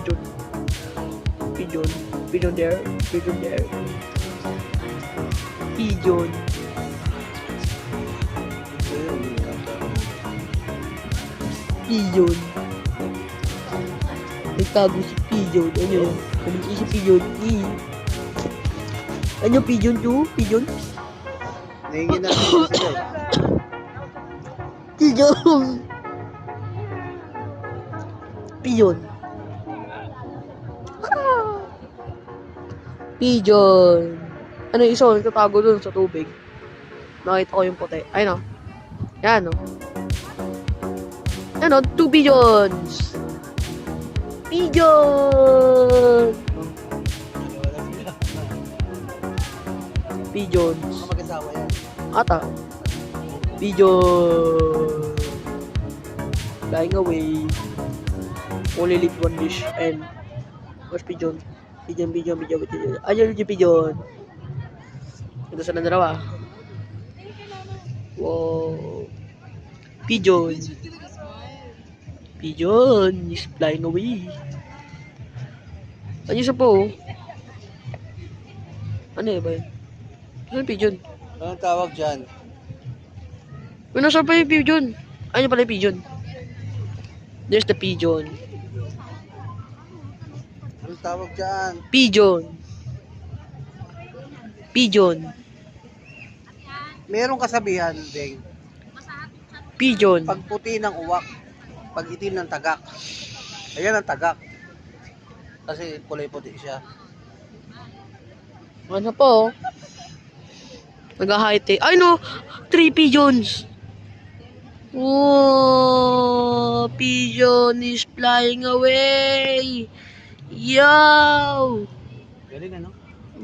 pigeon. Pigeon. Pigeon there. Pigeon there. Pigeon. Pigeon. Nagtago si pigeon. Ano yun? Kumisi si pigeon. Ano pigeon to? Pigeon? Nahingin natin sa sila eh. Pigeon. Pigeon. Pigeon. Ano yung isa? Nagtatago dun sa tubig. Nakita ko yung puti. Ayun o. Yan o. Yan o. 2 pigeons. Pigeon. Pigeons. Mga mag-asawa yan. Ata. Pigeon. Flying away. Only live one dish. And where's pigeon? Pigeon. Ayun yung pigeon. Ito sa dalawa. Wow. Pigeon. Pigeon is flying away. Ano isa po? Ano ba yun? Ano yung pigeon? Anong tawag dyan? Nasa pa yung pigeon? Ano pala yung pigeon? There's the pigeon. Anong tawag dyan? Pigeon. Pigeon. Merong kasabihan, Deng. Pigeon. Pag puti ng uwak, pag itim ng tagak. Ayan ang tagak. Kasi kulay puti siya. Ano po? Nag-high Ay no! 3 pigeons! Whoa! Pigeon is flying away! Yo! Galing ano?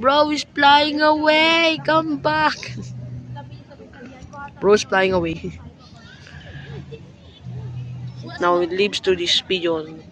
Bro is flying away! Come back! Bro is flying away. Now it leaves to this pigeon.